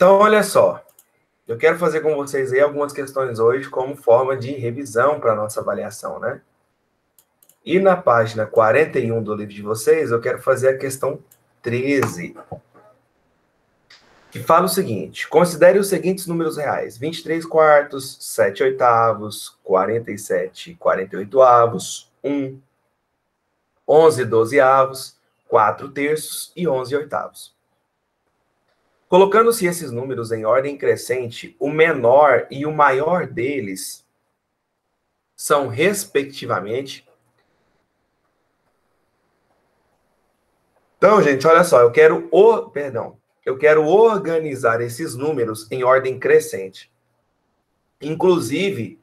Então, olha só. Eu quero fazer com vocês aí algumas questões hoje como forma de revisão para a nossa avaliação, né? E na página 41 do livro de vocês, eu quero fazer a questão 13, que fala o seguinte: considere os seguintes números reais: 23 quartos, 7 oitavos, 47 48avos, 1, 11 dozeavos, 4 terços e 11 oitavos. Colocando-se esses números em ordem crescente, o menor e o maior deles são, respectivamente... Então, gente, olha só, eu quero organizar esses números em ordem crescente. Inclusive,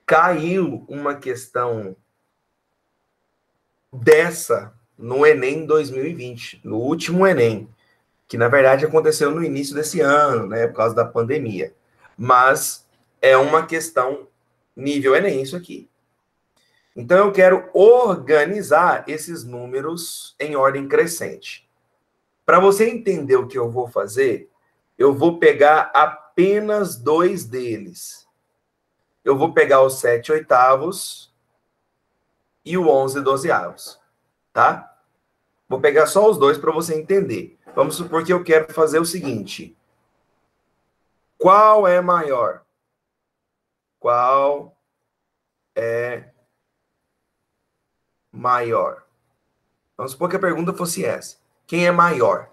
caiu uma questão dessa no Enem 2020, no último Enem, que na verdade aconteceu no início desse ano, né, por causa da pandemia. Mas é uma questão nível Enem isso aqui. Então, eu quero organizar esses números em ordem crescente. Para você entender o que eu vou fazer, eu vou pegar apenas dois deles. Eu vou pegar os 7 oitavos e o 11 dozeavos, tá? Vou pegar só os dois para você entender. Vamos supor que eu quero fazer o seguinte. Qual é maior? Qual é maior? Vamos supor que a pergunta fosse essa. Quem é maior?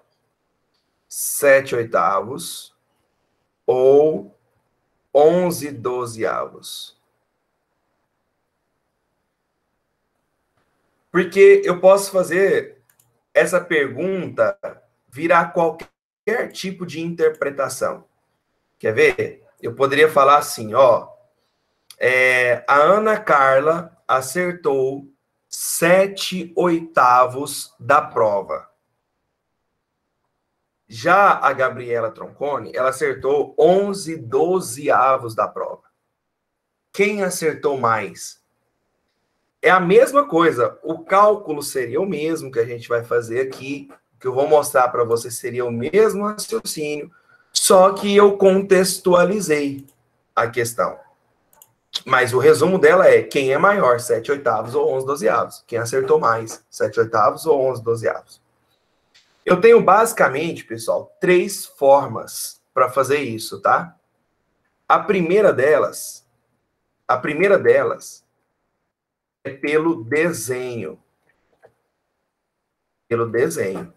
7 oitavos ou 11 dozeavos? Porque eu posso fazer essa pergunta virar qualquer tipo de interpretação. Quer ver? Eu poderia falar assim, ó, a Ana Carla acertou 7 oitavos da prova. Já a Gabriela Tronconi, ela acertou 11 dozeavos da prova. Quem acertou mais? É a mesma coisa. O cálculo seria o mesmo que a gente vai fazer aqui, que eu vou mostrar para você seria o mesmo raciocínio, só que eu contextualizei a questão. Mas o resumo dela é quem é maior, 7 oitavos ou 11 dozeavos. Quem acertou mais, 7 oitavos ou 11 dozeavos. Eu tenho basicamente, pessoal, 3 formas para fazer isso, tá? A primeira delas é pelo desenho. Pelo desenho.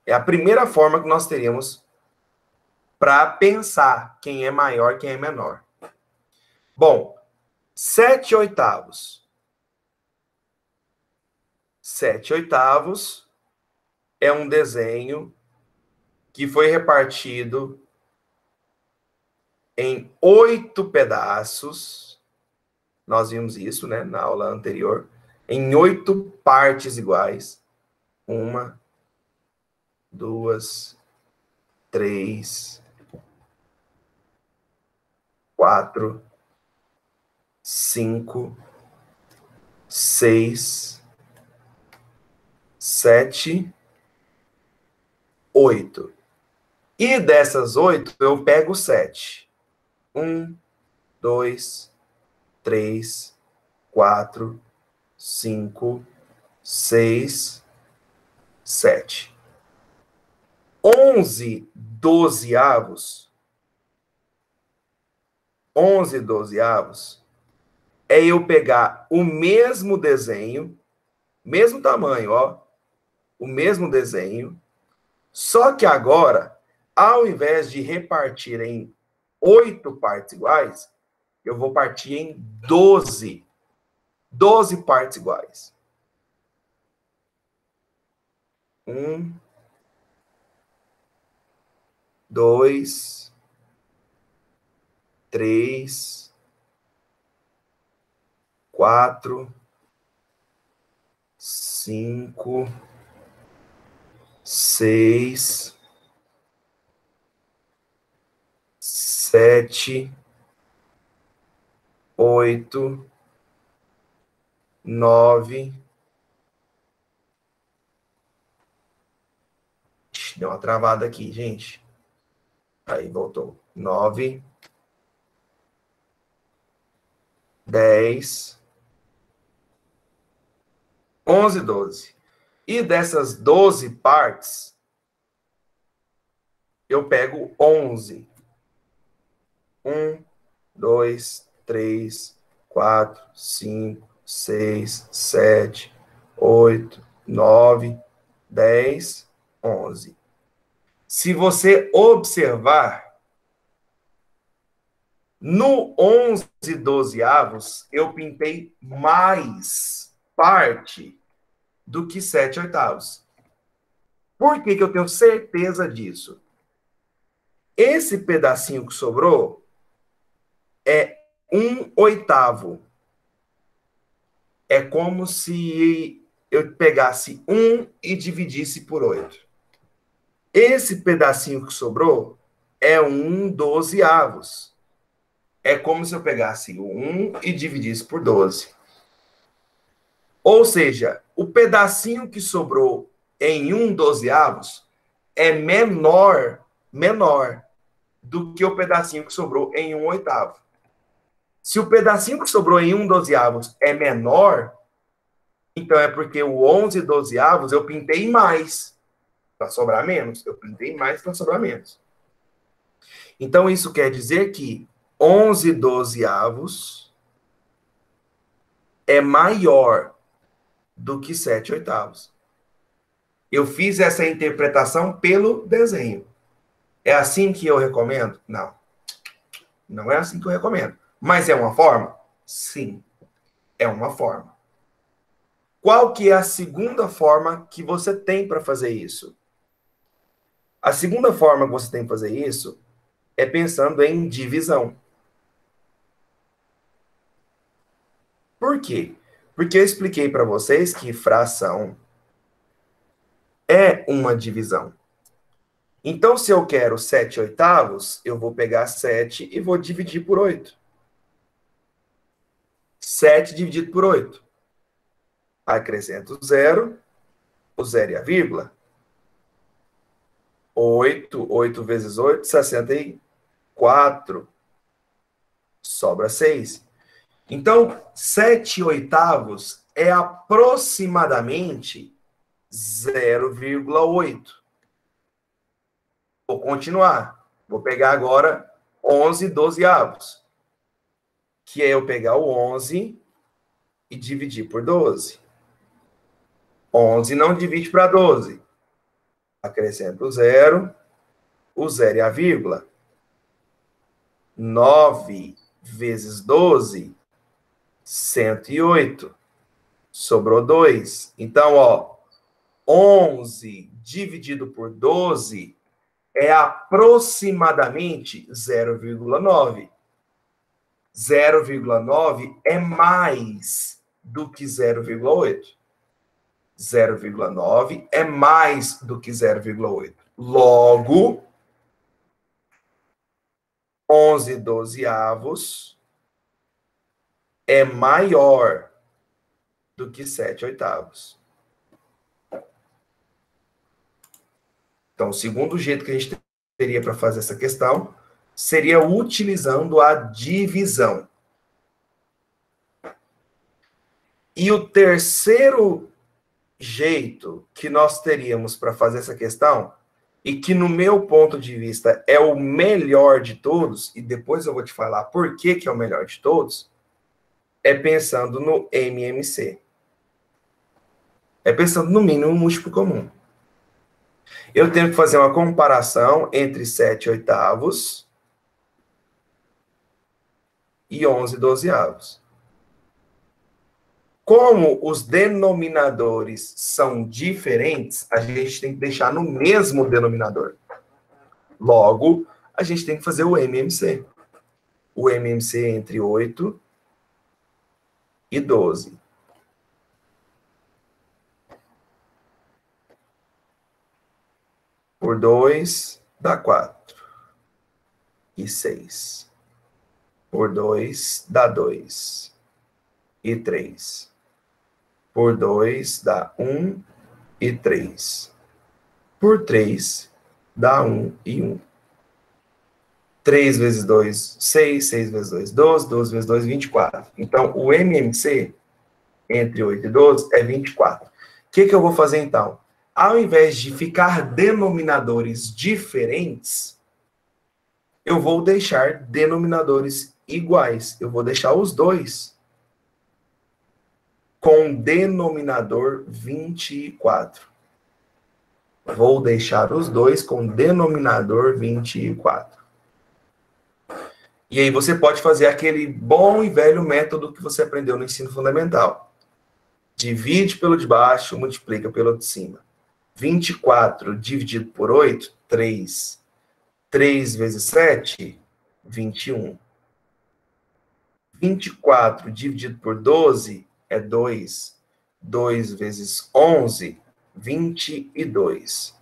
É a primeira forma que nós teríamos para pensar quem é maior, quem é menor. Bom, 7 oitavos. 7 oitavos é um desenho que foi repartido em 8 pedaços. Nós vimos isso, né, na aula anterior. Em 8 partes iguais. 1, 2, 3, 4, 5, 6, 7, 8. E dessas 8, eu pego 7. 1, 2, 3, 4, 5, 6, 7. 11 dozeavos. 11 dozeavos é eu pegar o mesmo desenho, mesmo tamanho, ó, o mesmo desenho, só que agora, ao invés de repartir em 8 partes iguais, eu vou partir em 12. 12 partes iguais. 1, 2, 3, 4, 5, 6, 7, 8, 9, Deu uma travada aqui, gente. Aí, voltou. 9, 10, 11, 12. E dessas 12 partes, eu pego 11. 1, 2, 3, 4, 5, 6, 7, 8, 9, 10, 11. Se você observar, no 11 dozeavos, eu pintei mais parte do que 7 oitavos. Por que que eu tenho certeza disso? Esse pedacinho que sobrou é 1/8. É como se eu pegasse 1 e dividisse por 8. Esse pedacinho que sobrou é 1/12. É como se eu pegasse o 1 e dividisse por 12. Ou seja, o pedacinho que sobrou em 1/12 é menor do que o pedacinho que sobrou em 1/8. Se o pedacinho que sobrou em 1/12 é menor, então é porque o 11/12 eu pintei mais para sobrar menos. Eu pintei mais para sobrar menos. Então isso quer dizer que 11/12 é maior do que 7/8. Eu fiz essa interpretação pelo desenho. É assim que eu recomendo? Não. Não é assim que eu recomendo. Mas é uma forma? Sim, é uma forma. Qual que é a segunda forma que você tem para fazer isso? A segunda forma que você tem para fazer isso é pensando em divisão. Por quê? Porque eu expliquei para vocês que fração é uma divisão. Então, se eu quero 7/8, eu vou pegar 7 e vou dividir por 8. 7 dividido por 8. Acrescento o zero e a vírgula. 8 vezes 8, 64. Sobra 6. Então, 7/8 é aproximadamente 0,8. Vou continuar. Vou pegar agora 11/12, que é eu pegar o 11 e dividir por 12. 11 não divide para 12. Acrescento o zero e a vírgula. 9 vezes 12, 108. Sobrou 2. Então, ó, 11 dividido por 12 é aproximadamente 0,9. 0,9 é mais do que 0,8. 0,9 é mais do que 0,8. Logo, 11/12 é maior do que 7/8. Então, o segundo jeito que a gente teria para fazer essa questão seria utilizando a divisão. E o terceiro jeito que nós teríamos para fazer essa questão, e que no meu ponto de vista é o melhor de todos, e depois eu vou te falar por que que é o melhor de todos, é pensando no MMC. É pensando no mínimo múltiplo comum. Eu tenho que fazer uma comparação entre 7/8 e 11/12. Como os denominadores são diferentes, a gente tem que deixar no mesmo denominador. Logo, a gente tem que fazer o MMC. O MMC entre 8 e 12. Por 2 dá 4. E 6. Por 2 dá 2. E 3. Por 2 dá 1 e 3. por 3 dá 1 e 1. 3 vezes 2, 6. 6 vezes 2, 12. 12 vezes 2, 24. Então, o MMC entre 8 e 12 é 24. O que eu vou fazer, então? Ao invés de ficar denominadores diferentes, eu vou deixar denominadores iguais. Eu vou deixar os dois com denominador 24. Vou deixar os dois com denominador 24. E aí você pode fazer aquele bom e velho método que você aprendeu no ensino fundamental. Divide pelo de baixo, multiplica pelo de cima. 24 dividido por 8, 3. 3 vezes 7, 21. 24 dividido por 12 é 2. 2 vezes 11, 22.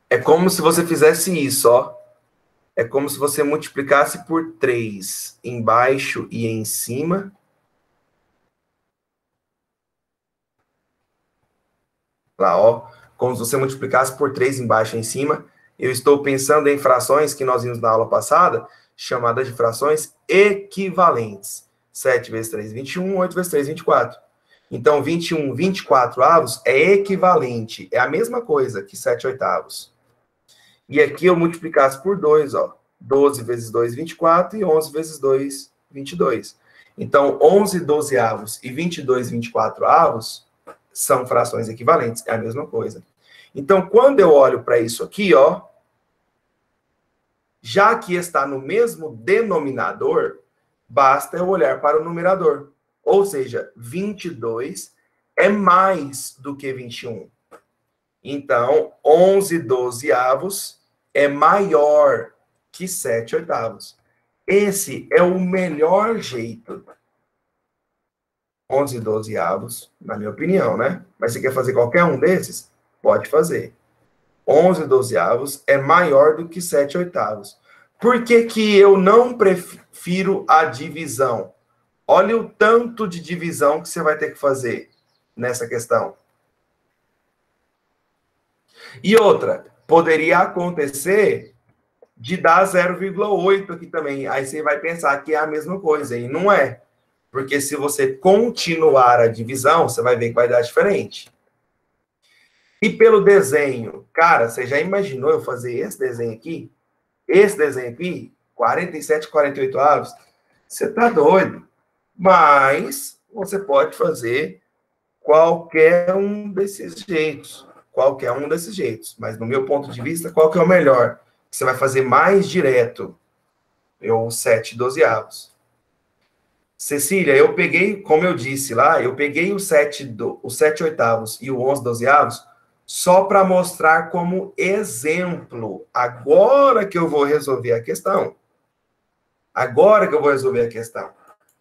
É como se você fizesse isso, ó. É como se você multiplicasse por 3 embaixo e em cima. Lá, ó. Como se você multiplicasse por 3 embaixo e em cima. Eu estou pensando em frações que nós vimos na aula passada, chamadas de frações equivalentes. 7 vezes 3, 21. 8 vezes 3, 24. Então, 21, 24 avos é equivalente. É a mesma coisa que 7 oitavos. E aqui eu multiplicasse por 2, ó. 12 vezes 2, 24, e 11 vezes 2, 22. Então, 11 dozeavos e 22 24 avos são frações equivalentes, é a mesma coisa. Então, quando eu olho para isso aqui, ó, já que está no mesmo denominador, basta eu olhar para o numerador. Ou seja, 22 é mais do que 21. Então, 11 dozeavos é maior que 7 oitavos. Esse é o melhor jeito. 11 dozeavos, na minha opinião, né? Mas você quer fazer qualquer um desses? Pode fazer. 11 dozeavos é maior do que 7 oitavos. Por que que eu não prefiro a divisão? Olha o tanto de divisão que você vai ter que fazer nessa questão. E outra, poderia acontecer de dar 0,8 aqui também. Aí você vai pensar que é a mesma coisa, e não é. Porque se você continuar a divisão, você vai ver que vai dar diferente. E pelo desenho, cara, você já imaginou eu fazer esse desenho aqui? Esse desenho aqui, 47, 48 avos? Você tá doido. Mas você pode fazer qualquer um desses jeitos. Qualquer um desses jeitos. Mas no meu ponto de vista, qual que é o melhor? Você vai fazer mais direto. Eu 7 dozeavos. Cecília, eu peguei, como eu disse lá, eu peguei o 7 oitavos e o 11 dozeavos só para mostrar como exemplo. Agora que eu vou resolver a questão. Agora que eu vou resolver a questão.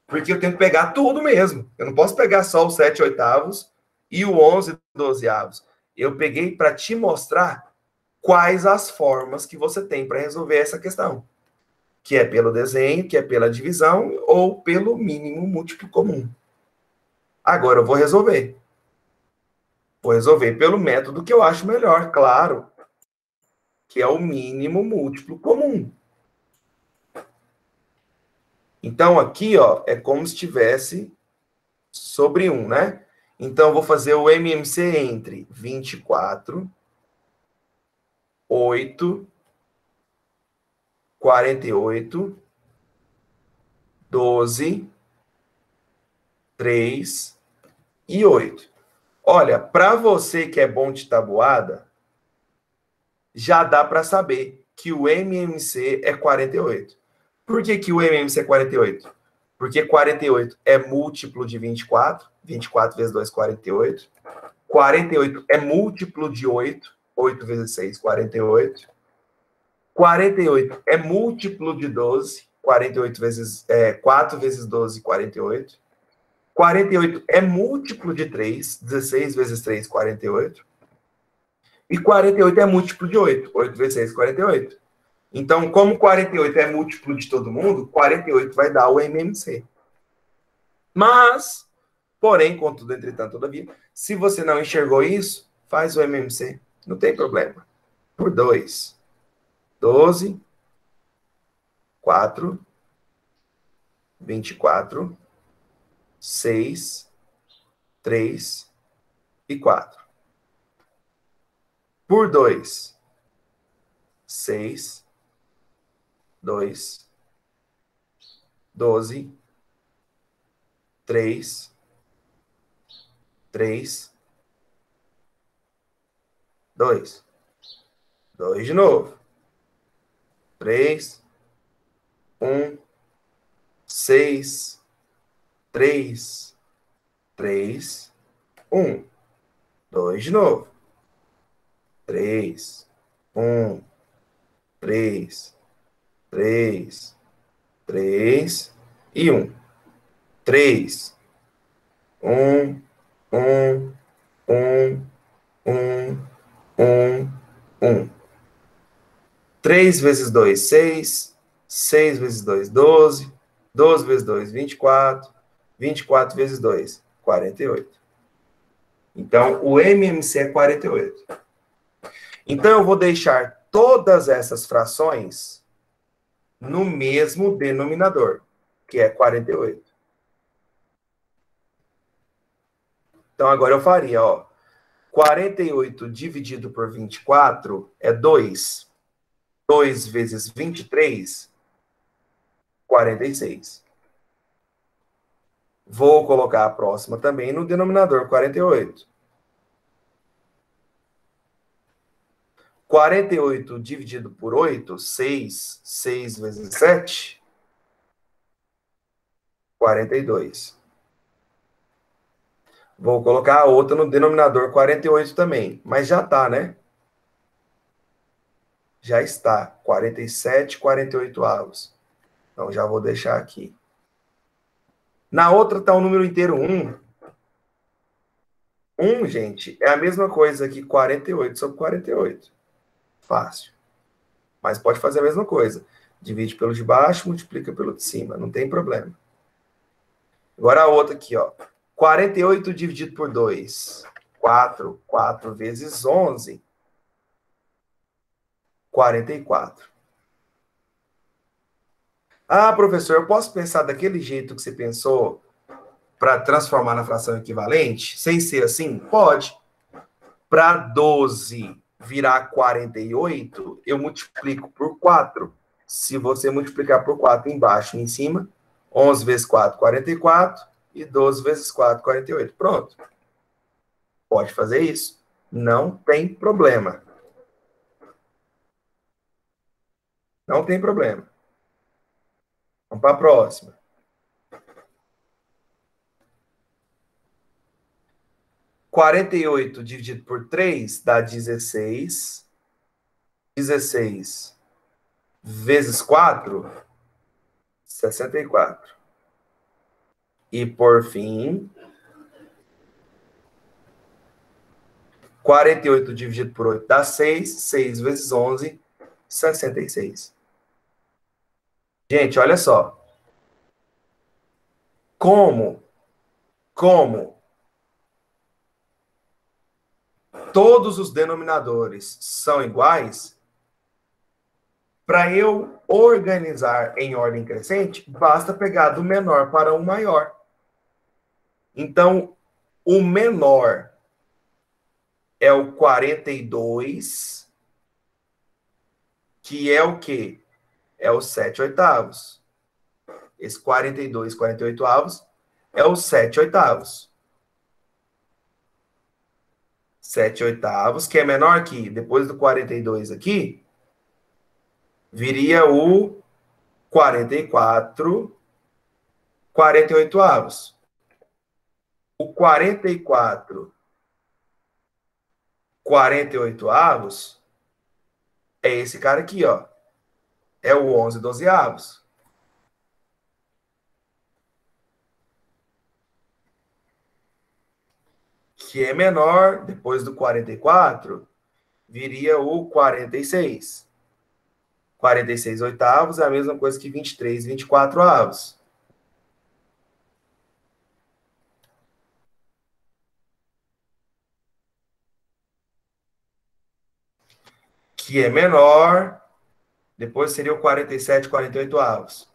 Porque eu tenho que pegar tudo mesmo. Eu não posso pegar só o 7 oitavos e o 11 dozeavos. Eu peguei para te mostrar quais as formas que você tem para resolver essa questão. Que é pelo desenho, que é pela divisão ou pelo mínimo múltiplo comum. Agora eu vou resolver. Vou resolver pelo método que eu acho melhor, claro. Que é o mínimo múltiplo comum. Então, aqui, ó, é como se estivesse sobre 1, né? Então, eu vou fazer o MMC entre 24, 8, 48, 12, 3 e 8. Olha, para você que é bom de tabuada, já dá para saber que o MMC é 48. Por que que o MMC é 48? Porque 48 é múltiplo de 24. 24 vezes 2, 48. 48 é múltiplo de 8. 8 vezes 6, 48. 48 é múltiplo de 12. 48 vezes 4 vezes 12, 48. 48 é múltiplo de 3. 16 vezes 3, 48. E 48 é múltiplo de 8. 8 vezes 6, 48. Então, como 48 é múltiplo de todo mundo, 48 vai dar o MMC. Mas, Porém, contudo, entretanto, todavia, se você não enxergou isso, faz o MMC. Não tem problema. Por 2, 12, 4, 24, 6, 3 e 4. Por 2, 6, 2, 12, 3, 3, 2. 2 de novo. 3, 1, 6, 3, 3, 1. 2 de novo. 3, 1, 3, 3, 3 e 1. 3, 1, 1, 1, 1, 1, 1. 3 vezes 2, 6. 6 vezes 2, 12. 12 vezes 2, 24. 24 vezes 2, 48. Então, o MMC é 48. Então, eu vou deixar todas essas frações no mesmo denominador, que é 48. Então, agora eu faria, ó. 48 dividido por 24 é 2. 2 vezes 23, 46. Vou colocar a próxima também no denominador, 48. 48 dividido por 8, 6. 6 vezes 7, 42. Vou colocar a outra no denominador, 48 também. Mas já está, né? Já está. 47, 48 avos. Então, já vou deixar aqui. Na outra está o número inteiro 1. 1, gente, é a mesma coisa que 48 sobre 48. Fácil. Mas pode fazer a mesma coisa. Divide pelo de baixo, multiplica pelo de cima. Não tem problema. Agora a outra aqui, ó. 48 dividido por 2. 4. 4 vezes 11. 44. Ah, professor, eu posso pensar daquele jeito que você pensou para transformar na fração equivalente? Sem ser assim? Pode. Para 12 virar 48, eu multiplico por 4. Se você multiplicar por 4 embaixo e em cima, 11 vezes 4, 44, e 12 vezes 4, 48. Pronto. Pode fazer isso. Não tem problema. Não tem problema. Vamos para a próxima. 48 dividido por 3 dá 16. 16 vezes 4, 64. E, por fim, 48 dividido por 8 dá 6. 6 vezes 11, 66. Gente, olha só. Como todos os denominadores são iguais, para eu organizar em ordem crescente, basta pegar do menor para o maior. Então, o menor é o 42, que é o quê? É o 7 oitavos. Esse 42, 48 avos é o 7 oitavos. 7 oitavos, que é menor que, depois do 42 aqui, viria o 44, 48 avos. O 44, 48 avos é esse cara aqui, ó. É o 11 dozeavos. Que é menor, depois do 44, viria o 46. 46 oitavos é a mesma coisa que 23, 24 avos. que é menor, depois seria o 47 48avos.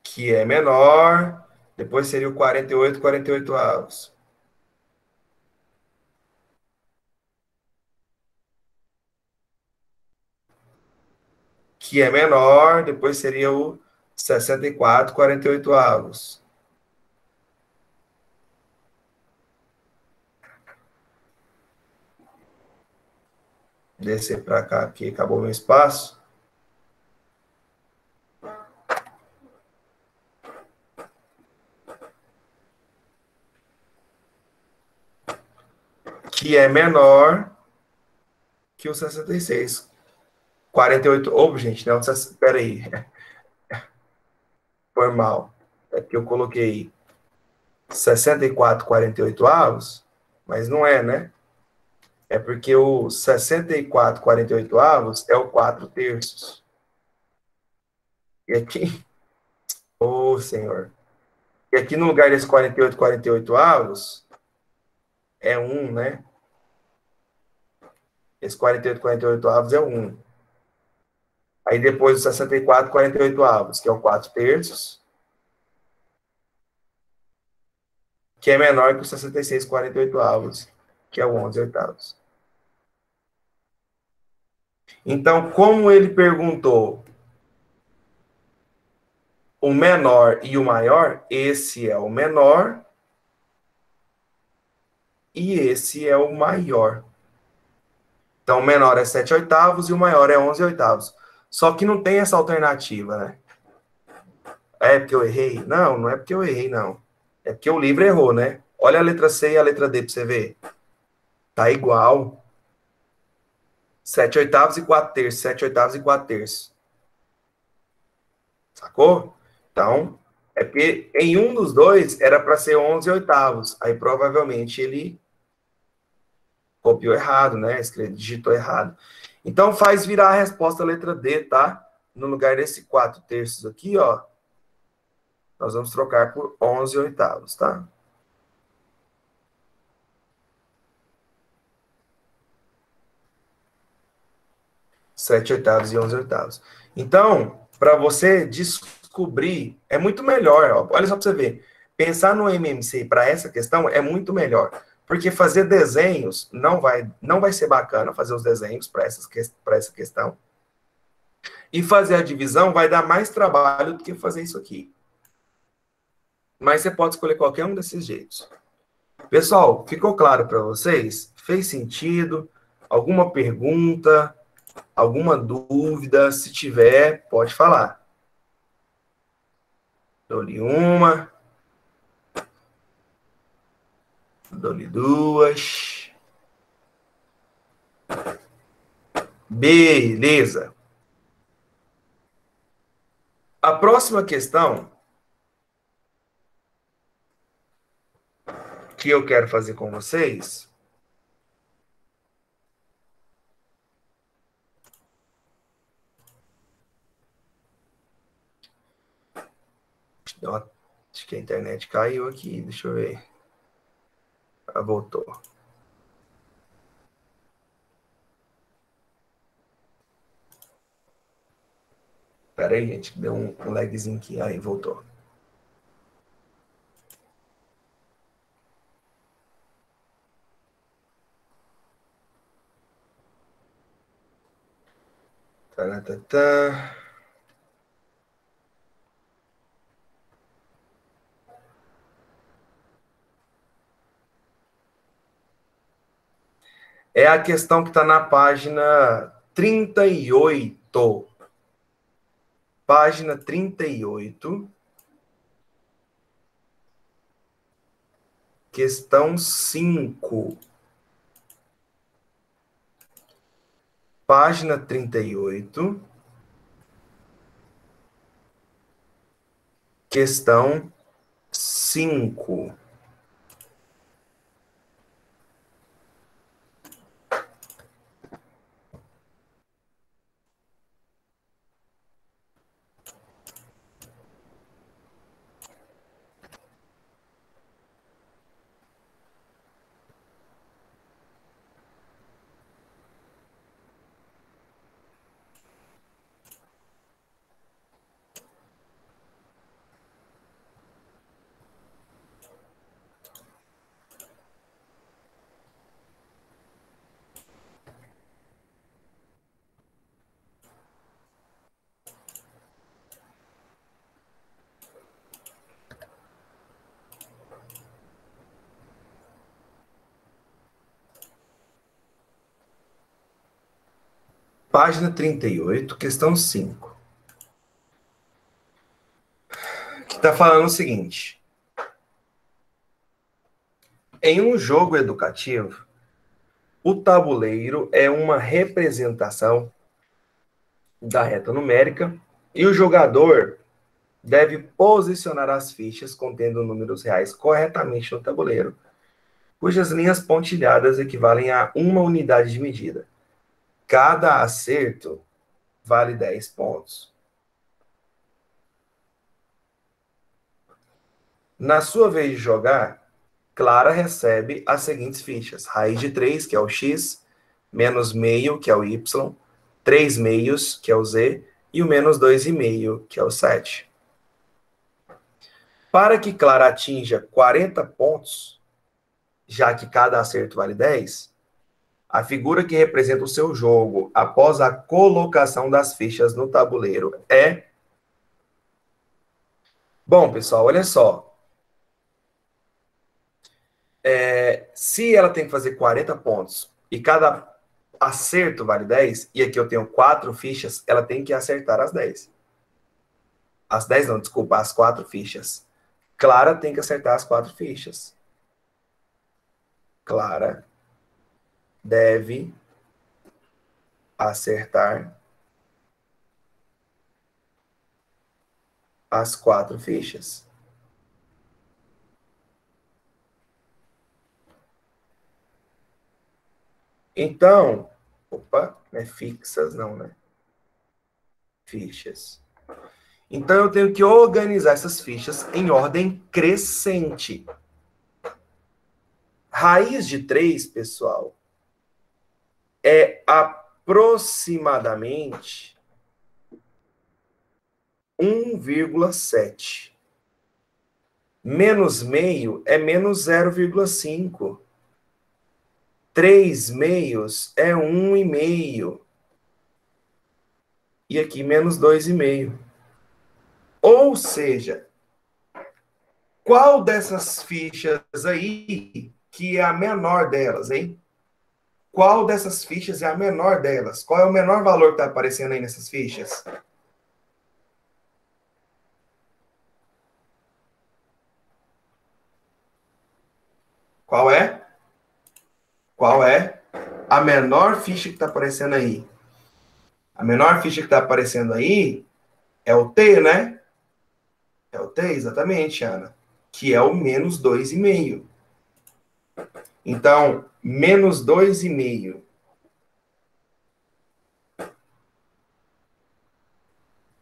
Que é menor, depois seria o 48 48avos. Que é menor, depois seria o 64 48avos. Descer para cá, aqui acabou meu espaço. Que é menor que o 66. 48. Ô, gente, não, espera aí. Foi mal. É que eu coloquei 64 48avos, mas não é, né? É porque o 64 48avos é o 4 terços. E aqui, ô senhor. E aqui no lugar desse 48 48avos, é 1, né? Esse 48 48avos é 1. Aí depois o 64 48avos, que é o 4 terços, que é menor que o 66 48avos, que é o 11 oitavos. Então, como ele perguntou o menor e o maior, esse é o menor e esse é o maior. Então, o menor é 7 oitavos e o maior é 11 oitavos. Só que não tem essa alternativa, né? É porque eu errei? Não, não é porque eu errei, não. É porque o livro errou, né? Olha a letra C e a letra D para você ver. Tá igual. 7 oitavos e 4 terços. 7 oitavos e 4 terços. Sacou? Então, é porque em um dos dois era para ser 11 oitavos. Aí provavelmente ele copiou errado, né? Digitou errado. Então faz virar a resposta a letra D, tá? No lugar desse 4 terços aqui, ó, nós vamos trocar por 11 oitavos, tá? 7 oitavos e 11 oitavos. Então, para você descobrir, é muito melhor, ó. Olha só para você ver. Pensar no MMC para essa questão é muito melhor. Porque fazer desenhos não vai ser bacana fazer os desenhos para essa questão. E fazer a divisão vai dar mais trabalho do que fazer isso aqui. Mas você pode escolher qualquer um desses jeitos. Pessoal, ficou claro para vocês? Fez sentido? Alguma pergunta? Alguma dúvida? Se tiver, pode falar. Dou-lhe uma, dou-lhe duas. Beleza. A próxima questão que eu quero fazer com vocês acho que a internet caiu aqui, deixa eu ver. Ah, voltou. Pera aí, gente, deu um lagzinho aqui. Aí, voltou. Taratata. É a questão que está na página 38. Página 38. Questão 5. Página 38. Questão 5. Página 38, questão 5. Que está falando o seguinte. Em um jogo educativo, o tabuleiro é uma representação da reta numérica e o jogador deve posicionar as fichas contendo números reais corretamente no tabuleiro, cujas linhas pontilhadas equivalem a uma unidade de medida. Cada acerto vale 10 pontos. Na sua vez de jogar, Clara recebe as seguintes fichas: raiz de 3, que é o x, menos meio, que é o y, 3 meios, que é o z, e o menos 2,5, que é o 7. Para que Clara atinja 40 pontos, já que cada acerto vale 10, a figura que representa o seu jogo após a colocação das fichas no tabuleiro é... Bom, pessoal, olha só. Se ela tem que fazer 40 pontos e cada acerto vale 10, e aqui eu tenho 4 fichas, ela tem que acertar as 10. As 10 não, desculpa, as 4 fichas. Clara tem que acertar as 4 fichas. Clara deve acertar as 4 fichas. Então, opa, não é fixas não, né? Fichas. Então, eu tenho que organizar essas fichas em ordem crescente. Raiz de 3, pessoal, é aproximadamente 1,7. Menos meio é menos 0,5. 3 meios é 1,5. E aqui menos 2,5. Ou seja, qual dessas fichas aí que é a menor delas, hein? Qual dessas fichas é a menor delas? Qual é o menor valor que está aparecendo aí nessas fichas? Qual é? Qual é a menor ficha que está aparecendo aí? A menor ficha que está aparecendo aí é o T, né? É o T, exatamente, Ana. Que é o menos 2,5. Então, menos 2,5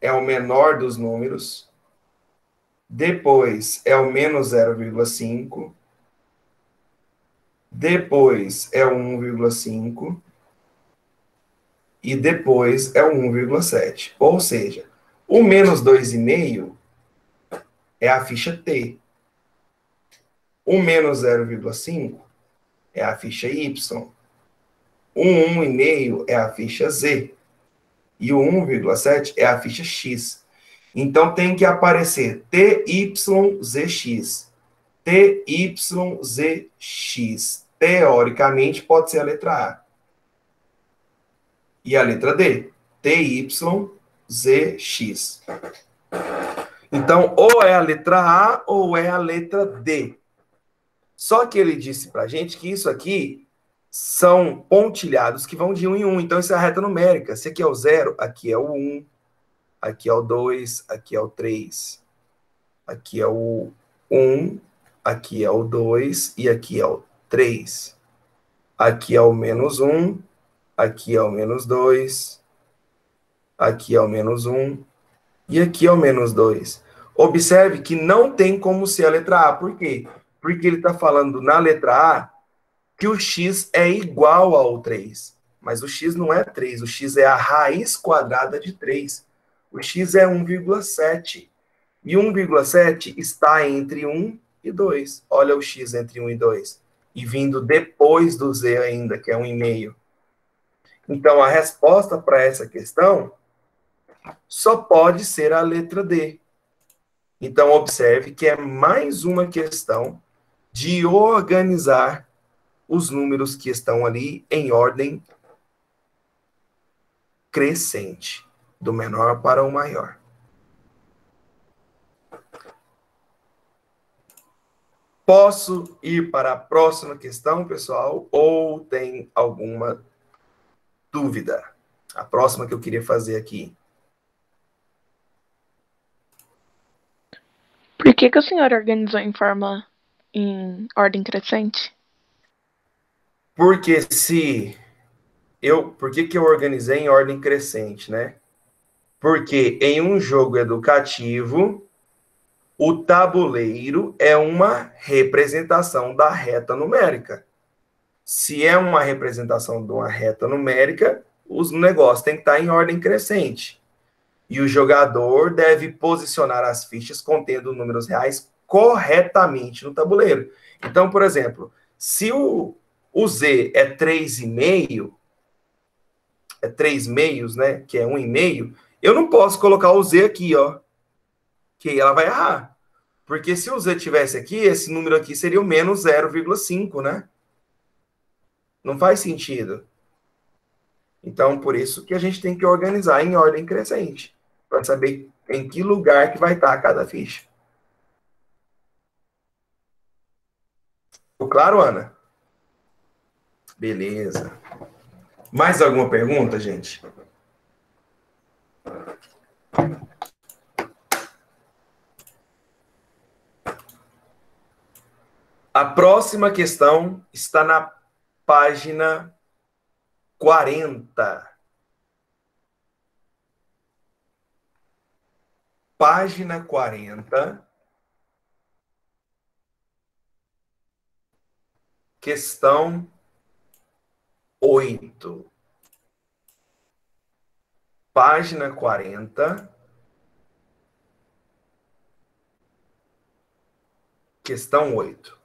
é o menor dos números. Depois é o menos 0,5. Depois é o 1,5. E depois é o 1,7. Ou seja, o menos 2,5 é a ficha T. O menos 0,5 é a ficha Y. O 1,5 é a ficha Z. E o 1,7 é a ficha X. Então tem que aparecer TYZX. TYZX. Teoricamente pode ser a letra A. E a letra D. TYZX. Então, ou é a letra A ou é a letra D. Só que ele disse para a gente que isso aqui são pontilhados que vão de 1 em 1. Então, isso é a reta numérica. Se aqui é o 0, aqui é o 1, aqui é o 2, aqui é o 3, aqui é o 1, aqui é o 2 e aqui é o 3. Aqui é o menos 1, aqui é o menos 2, aqui é o menos 1 e aqui é o menos 2. Observe que não tem como ser a letra A. Por quê? Porque ele está falando na letra A que o x é igual ao 3. Mas o x não é 3, o x é a raiz quadrada de 3. O x é 1,7. E 1,7 está entre 1 e 2. Olha o x entre 1 e 2. E vindo depois do z ainda, que é 1,5. Então, a resposta para essa questão só pode ser a letra D. Então, observe que é mais uma questão de organizar os números que estão ali em ordem crescente, do menor para o maior. Posso ir para a próxima questão, pessoal? Ou tem alguma dúvida? A próxima que eu queria fazer aqui. Por que o senhor organizou em ordem crescente? Porque por que eu organizei em ordem crescente, né? Porque em um jogo educativo, o tabuleiro é uma representação da reta numérica. Se é uma representação de uma reta numérica, os negócios têm que estar em ordem crescente. E o jogador deve posicionar as fichas contendo números reais corretamente no tabuleiro. Então, por exemplo, se o Z é 3,5, é 3 meios, né? Que é 1,5, eu não posso colocar o Z aqui, ó. Que ela vai errar. Porque se o Z tivesse aqui, esse número aqui seria o menos 0,5, né? Não faz sentido. Então, por isso que a gente tem que organizar em ordem crescente, para saber em que lugar que vai estar cada ficha. Ficou claro, Ana? Beleza. Mais alguma pergunta, gente? A próxima questão está na página 40. Página 40. Questão 8. Página 40. Questão 8.